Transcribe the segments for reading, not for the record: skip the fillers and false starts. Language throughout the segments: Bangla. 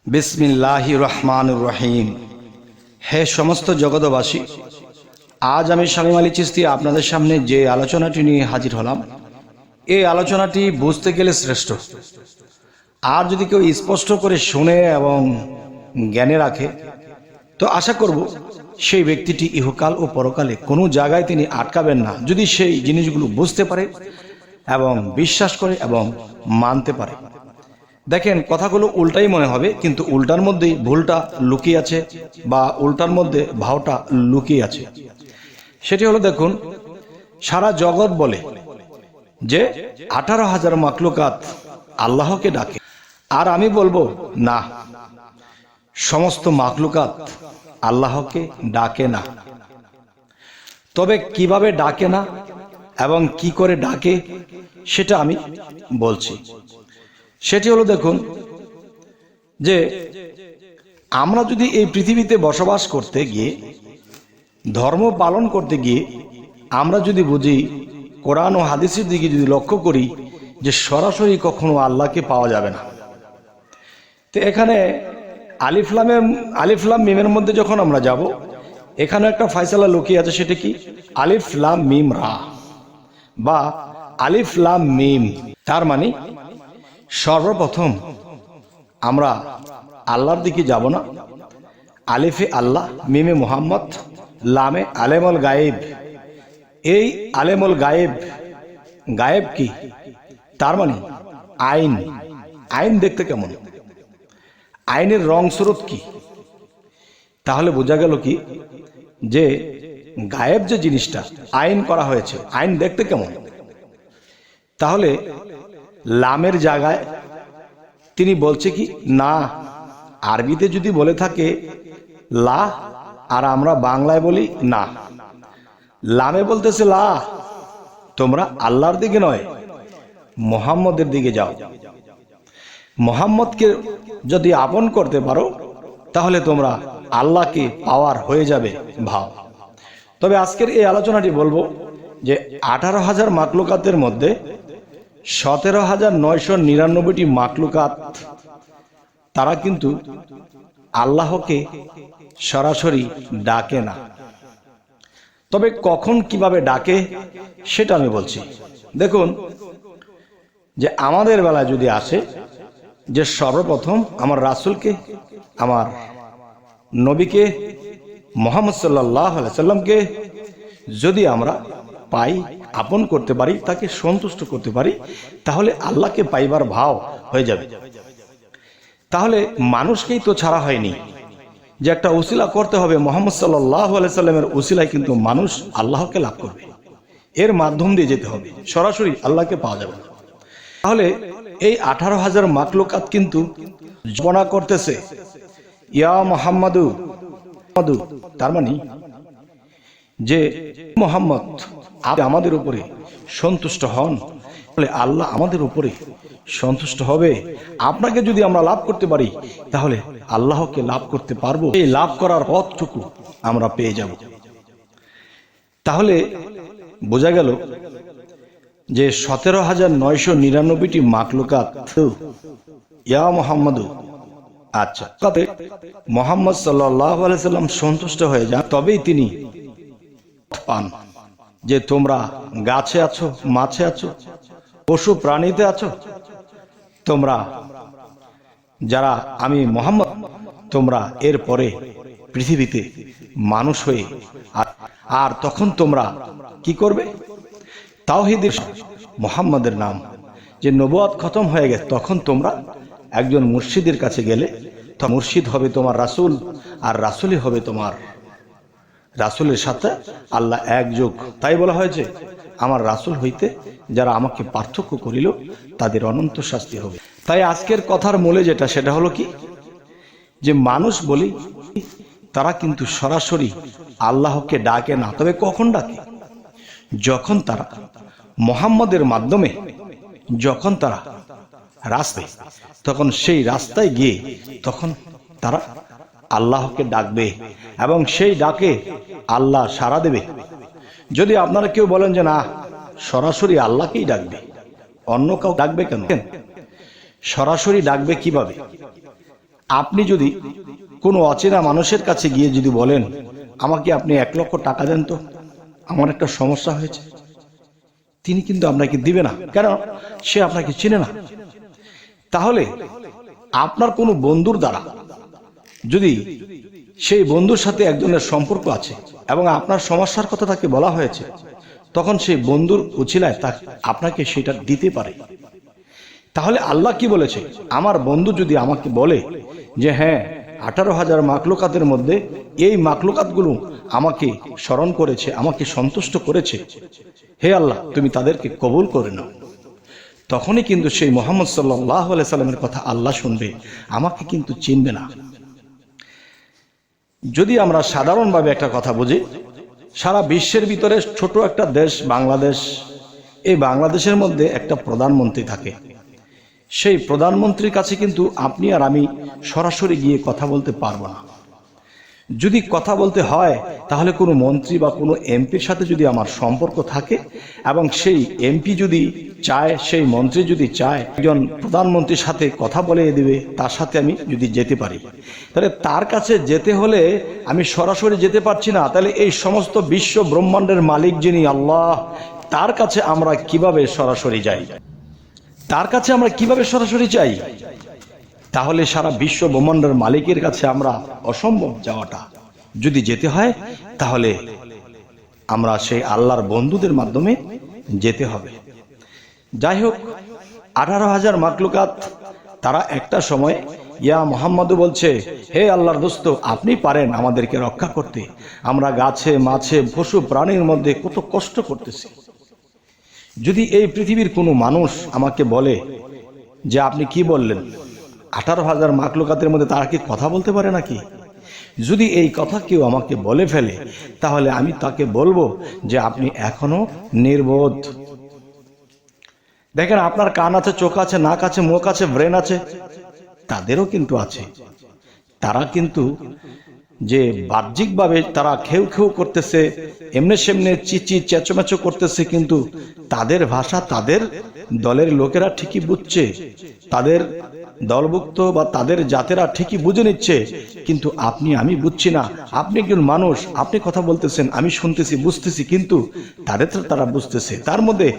বিসমিল্লাহির রহমানির রহিম। হে সমস্ত জগতবাসী, আজ আমি শামীম আলী চিশতি আপনাদের সামনে যে আলোচনাটি নিয়ে হাজির হলাম, এই আলোচনাটি বুঝতে গেলে শ্রেষ্ঠ। আর যদি কেউ স্পষ্ট করে শুনে এবং জ্ঞানে রাখে, তো আশা করব সেই ব্যক্তিটি ইহকাল ও পরকালে কোনো জায়গায় তিনি আটকাবেন না, যদি সেই জিনিসগুলো বুঝতে পারে এবং বিশ্বাস করে এবং মানতে পারে। দেখেন, কথাগুলো উল্টাই মনে হবে, কিন্তু উল্টার মধ্যেই ভুলটা লুকিয়ে আছে বা উল্টার মধ্যে ভাওটা লুকিয়ে আছে। সেটি হলো, দেখুন, সারা জগৎ বলে যে 18,000 মাখলুকাত আল্লাহকে ডাকে, আর আমি বলবো না, সমস্ত মাখলুকাত আল্লাহকে ডাকে না। তবে কিভাবে ডাকে না এবং কি করে ডাকে সেটা আমি বলছি। সেটি হলো, দেখুন, যে আমরা যদি এই পৃথিবীতে বসবাস করতে গিয়ে, ধর্ম পালন করতে গিয়ে আমরা যদি বুঝি, কোরআন ও হাদিসের দিকে যদি লক্ষ্য করি যে সরাসরি কখনো আল্লাহকে পাওয়া যাবে না, তো এখানে আলিফ লাম মিমের মধ্যে যখন আমরা যাব, এখানে একটা ফয়সালা লুকিয়ে আছে। সেটা কি? আলিফ লাম মিম রা বা আলিফ লাম মিম। তার মানে সর্বপ্রথম আমরা আল্লাহর দিকে যাব না। আলিফে আল্লাহ, মিমে মুহাম্মদ, লামে আলেমুল গায়েব। এই আলেমুল গায়েব, গায়েব কি? তার মানে আইন। আইন দেখতে কেমন? আইনের রং স্রোত কি? তাহলে বোঝা গেল কি যে গায়েব যে জিনিসটা আইন করা হয়েছে, আইন দেখতে কেমন? তাহলে লামের জায়গায় তিনি বলছে কি না, আরবিতে যদি বলে থাকে লা, আর আমরা বাংলায় বলি না, লামে বলতেছে লা, তোমরা আল্লাহর দিকে নয় মুহাম্মদের দিকে যাও। মুহাম্মদকে যদি আপন করতে পারো, তাহলে তোমরা আল্লাহকে পাওয়ার হয়ে যাবে ভাও। তবে আজকের এই আলোচনাটি বলবো যে 18,000 মাখলুকাতের মধ্যে 17,999টি মাখলুকাত, তারা কিন্তু আল্লাহকে সরাসরি ডাকে না। তবে কখন কিভাবে ডাকে সেটা আমি বলছি। দেখুন, যে আমাদের বেলায় যদি আসে যে সর্বপ্রথম আমার রাসূলকে, আমার নবীকে মুহাম্মদ সাল্লাল্লাহু আলাইহি সাল্লামকে যদি আমরা পাই, আপন করতে পারি, তাকে সন্তুষ্ট করতে পারি, তাহলে আল্লাহকে পাইবার ভাও হয়ে যাবে। তাহলে মানুষকেই তো ছাড়া হয়নি, যে একটা উসিলা করতে হবে। মুহাম্মদ সাল্লাল্লাহু আলাইহি সাল্লামের উসিলায় কিন্তু মানুষ আল্লাহকে লাভ করবে, এর মাধ্যম দিয়ে যেতে হবে, সরাসরি আল্লাহকে পাওয়া যাবে না। তাহলে এই 18,000 মাখলুকাত কিন্তু জপনা করতেছে ইয়া মুহাম্মাদু, তার মানে যে মুহাম্মদ আপনি আমাদের উপরে সন্তুষ্ট হন, তাহলে আল্লাহ আমাদের উপরে সন্তুষ্ট হবে। আপনাকে যদি আমরা লাভ করতে পারি, তাহলে আল্লাহকে লাভ করতে পারবো, এই লাভ করার পথটুকু আমরা পেয়ে যাব। তাহলে বোঝা গেল যে 17,999টি মাখলুকাত ইয়া মুহাম্মাদু। আচ্ছা, তাতে মুহাম্মদ সাল্লাল্লাহু আলাইহি সাল্লাম সন্তুষ্ট হয়ে যান, তবেই তিনি পান। যে তোমরা গাছে আছো, মাছে আছো, পশু প্রাণীতে আছো, তোমরা যারা আমি মুহাম্মদ, তোমরা এরপরে পৃথিবীতে মানুষ হয়ে, আর তখন তোমরা কি করবে? তাওহীদের মুহাম্মাদের নাম, যে নবুয়ত খতম হয়ে গেছে, তখন তোমরা একজন মুর্শিদের কাছে গেলে, তো মুর্শিদ হবে তোমার রাসূল, আর রাসূলই হবে তোমার, রাসূলের সাথে আল্লাহ একযোগ। তাই বলা হয়েছে, আমার রাসূল হইতে যারা আমাকে পার্থক্য করিল, তাদের অনন্ত শাস্তি হবে। তাই আজকের কথার মূলে যেটা, সেটা হলো কি, যে মানুষ বলি তারা কিন্তু সরাসরি আল্লাহকে ডাকে না। তবে কখন ডাকে? যখন তারা মুহাম্মদের মাধ্যমে, যখন তারা রাস্তায়, তখন সেই রাস্তায় গিয়ে তখন তারা আল্লাহকে ডাকবে, এবং সেই ডাকে আল্লাহ সাড়া দেবে। যদি আপনারা কেউ বলেন যে না, সরাসরি আল্লাহকেই ডাকবে, অন্য কাউ ডাকবে কেন? সরাসরি ডাকবে কিভাবে? আপনি যদি কোনো অচেনা মানুষের কাছে গিয়ে যদি বলেন, আমাকে আপনি 1 লক্ষ টাকা দেন তো, আমার একটা সমস্যা হয়েছে, তিনি কিন্তু আপনাকে দিবে না, কেন? সে আপনাকে চিনে না। তাহলে আপনার কোনো বন্ধুর দ্বারা যদি সেই বন্ধুর সাথে একজনের সম্পর্ক আছে এবং আপনার সমস্যার কথা তাকে বলা হয়েছে, তখন সেই বন্ধুর উছিলায় আপনাকে সেটা দিতে পারে। তাহলে আল্লাহ কি বলেছে? আমার বন্ধু যদি আমাকে বলে যে হ্যাঁ, 18,000 মাখলুকাতের মধ্যে এই মাখলুকাতগুলো আমাকে স্মরণ করেছে, আমাকে সন্তুষ্ট করেছে, হে আল্লাহ তুমি তাদেরকে কবুল করে নাও, তখনই কিন্তু সেই মুহাম্মদ সাল্লাল্লাহু আলাইহি সাল্লামের কথা আল্লাহ শুনবে, আমাকে কিন্তু চিনবে না। যদি আমরা সাধারণভাবে একটা কথা বুঝি, সারা বিশ্বের ভিতরে ছোট একটা দেশ বাংলাদেশ, এই বাংলাদেশের মধ্যে একটা প্রধানমন্ত্রী থাকে। সেই প্রধানমন্ত্রীর কাছে কিন্তু আপনি আর আমি সরাসরি গিয়ে কথা বলতে পারবো না। যদি কথা বলতে হয় তাহলে কোনো মন্ত্রী বা কোনো এমপির সাথে যদি আমার সম্পর্ক থাকে এবং সেই এমপি যদি চায়, সেই মন্ত্রী যদি চায় একজন প্রধানমন্ত্রীর সাথে কথা বলে দিবে, তার সাথে আমি যদি যেতে পারি, তাহলে তার কাছে যেতে হলে আমি সরাসরি যেতে পারছি না। তাহলে এই সমস্ত বিশ্ব ব্রহ্মাণ্ডের মালিক যিনি আল্লাহ, তার কাছে আমরা কিভাবে সরাসরি যাই? তার কাছে আমরা কিভাবে সরাসরি যাই? তাহলে সারা বিশ্ব ব্রহ্মাণ্ডের মালিকের কাছে আমরা অসম্ভব যাওয়াটা। যদি যেতে হয় তাহলে আমরা সেই আল্লাহর বন্ধুদের মাধ্যমে যেতে হবে। যাই হোক, 18,000 মাখলুকাত তারা একটা সময় ইয়া মুহাম্মাদু বলছে, হে আল্লাহর দোস্ত, আপনি পারেন আমাদেরকে রক্ষা করতে, আমরা গাছে মাছে পশু প্রাণীর মধ্যে কত কষ্ট করতেছি। যদি এই পৃথিবীর কোনো মানুষ আমাকে বলে যে আপনি কি বললেন, 18,000 মাখলুকাতের মধ্যে তারা কি কথা বলতে পারে নাকি? যদি এই কথা কেউ আমাকে বলে ফেলে তাহলে আমি তাকে বলবো যে আপনি এখনো নির্বোধ। দেখেন, আপনার কান আছে, চোখ আছে, নাক আছে, মুখ আছে, ব্রেন আছে, তাদেরও কিন্তু আছে। তারা কিন্তু যে বাহ্যিকভাবে তারা খেউ খেউ করতেছে, এমনি সেমনে চিচি চেঁচোমেচো করতেছে, কিন্তু তাদের ভাষা তাদের দলের লোকেরা ঠিকই বুঝছে, তাদের দলভুক্ত বা তাদের জাতেরা ঠিকই বুঝে নিচ্ছে, কিন্তু আপনি আমি বুঝছি না। আপনি একজন মানুষ, আপনি কথা বলতেছেন, আমি শুনতেছি, বুঝতেছি, কিন্তু তারা বুঝতেছে। তার মধ্যে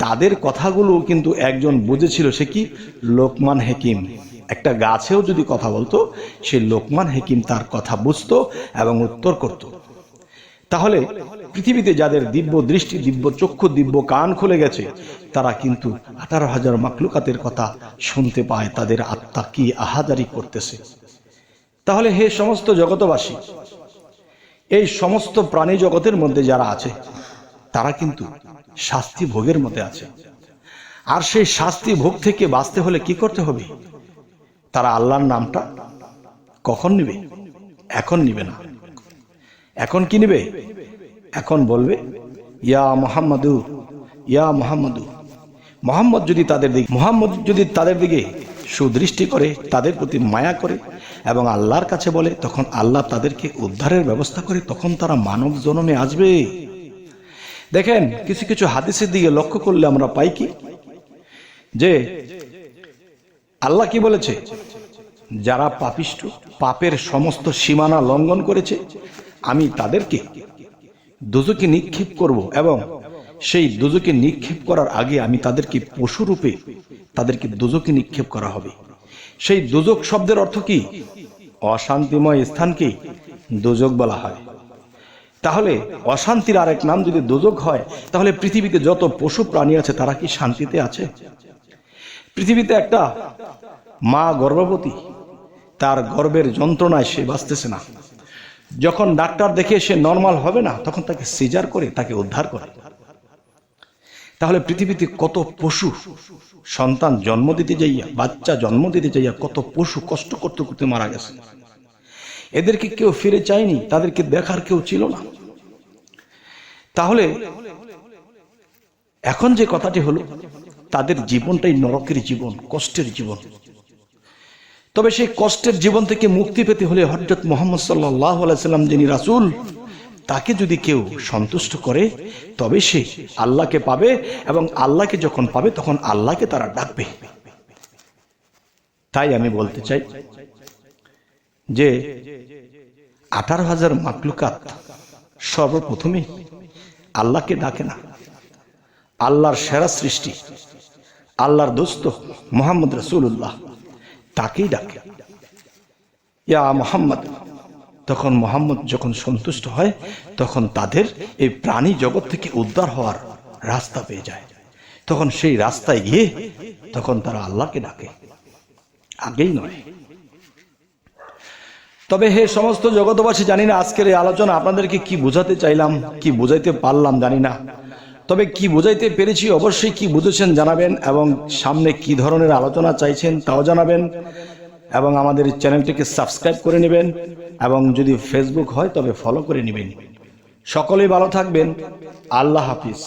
তাদের কথাগুলো কিন্তু একজন বুঝেছিল, সে কি? লোকমান হাকিম। একটা গাছেও যদি কথা বলতো, সে লোকমান হাকিম তার কথা বুঝতো এবং উত্তর করত। তাহলে পৃথিবীতে যাদের দিব্য দৃষ্টি, দিব্য চক্ষু, দিব্য কান খুলে গেছে, তারা কিন্তু 18,000 মাখলুকাতের কথা শুনতে পায়, তাদের আত্মা কি আহাজারি করতেছে। তাহলে হে সমস্ত জগতবাসী, এই সমস্ত প্রাণী জগতের মধ্যে যারা আছে তারা কিন্তু শাস্তি ভোগের মধ্যে আছে। আর সেই শাস্তি ভোগ থেকে বাঁচতে হলে কি করতে হবে? তারা আল্লাহর নামটা কখন নিবে? এখন নিবে না। এখন কি নিবে? এখন বলবে ইয়া মুহাম্মাদু, ইয়া মুহাম্মাদু। মুহাম্মদ যদি তাদের দিকে সুদৃষ্টি করে, তাদের প্রতি মায়া করে এবং আল্লাহর কাছে বলে, তখন আল্লাহ তাদেরকে উদ্ধারের ব্যবস্থা করে, তখন তারা মানব জন্মে আসবে। দেখেন, কিছু কিছু হাদিসের দিকে লক্ষ্য করলে আমরা পাই কি, যে আল্লাহ কি বলেছে? যারা পাপিষ্ঠ, পাপের সমস্ত সীমানা লঙ্ঘন করেছে, আমি তাদেরকে দোজকে নিক্ষেপ করব, এবং সেই দোজকে নিক্ষেপ করার আগে আমি তাদেরকে পশুরূপে তাদেরকে দোজকে নিক্ষেপ করা হবে। সেই দোজক শব্দের অর্থ কি? অশান্তিময় স্থানকে দোজক বলা হয়। তাহলে অশান্তির আরেক নাম যদি দোজক হয়, তাহলে পৃথিবীতে যত পশু প্রাণী আছে তারা কি শান্তিতে আছে? পৃথিবীতে একটা মা গর্ভবতী, তার গর্ভের যন্ত্রণায় সে বাঁচতেছে না। যখন ডাক্তার দেখে সে নরমাল হবে না, তখন তাকে সিজার করে তাকে উদ্ধার করে। তাহলে পৃথিবীতে কত পশু সন্তান জন্ম দিতে যাইয়া, বাচ্চা জন্ম দিতে যাইয়া কত পশু কষ্ট করতে করতে মারা গেছে। এদেরকে কেউ ফিরে চায়নি, তাদেরকে দেখার কেউ ছিল না। তাহলে এখন যে কথাটি হলো, তাদের জীবনটাই নরকের জীবন, কষ্টের জীবন। তবে সেই কষ্টের জীবন থেকে মুক্তি পেতে হলে হযরত মুহাম্মদ সাল্লাল্লাহু আলাইহি সাল্লাম যিনি রাসূল, তাকে যদি কেউ সন্তুষ্ট করে, তবে সে আল্লাহকে পাবে, এবং আল্লাহকে যখন পাবে তখন আল্লাহকে তারা ডাকবে। তাই আমি বলতে চাই, যে 18,000 মাকলুকাত সর্বপ্রথমে আল্লাহকে ডাকে না, আল্লাহর সেরা সৃষ্টি, আল্লাহর দোস্ত মুহাম্মদ রাসূলুল্লাহ তাকেই ডাকে, ইয়া মুহাম্মদ। তখন মুহাম্মদ যখন সন্তুষ্ট হয়, তখন তাদের এই প্রাণী জগৎ থেকে উদ্ধার হওয়ার রাস্তা পেয়ে যায়। তখন সেই রাস্তায় গিয়ে তখন তারা আল্লাহকে ডাকে, আগেই নয়। তবে হে সমস্ত জগৎবাসী, জানি না আজকের এই আলোচনা আপনাদেরকে কি বোঝাতে চাইলাম, কি বোঝাইতে পারলাম জানি না। তবে কি বোঝাইতে পেরেছি অবশ্যই কি বুঝেছেন জানাবেন, এবং সামনে কি ধরনের আলোচনা চাইছেন তাও জানাবেন, এবং আমাদের চ্যানেলটিকে সাবস্ক্রাইব করে নেবেন, এবং যদি ফেসবুক হয় তবে ফলো করে নেবেন। সকলেই ভালো থাকবেন। আল্লাহ হাফিজ।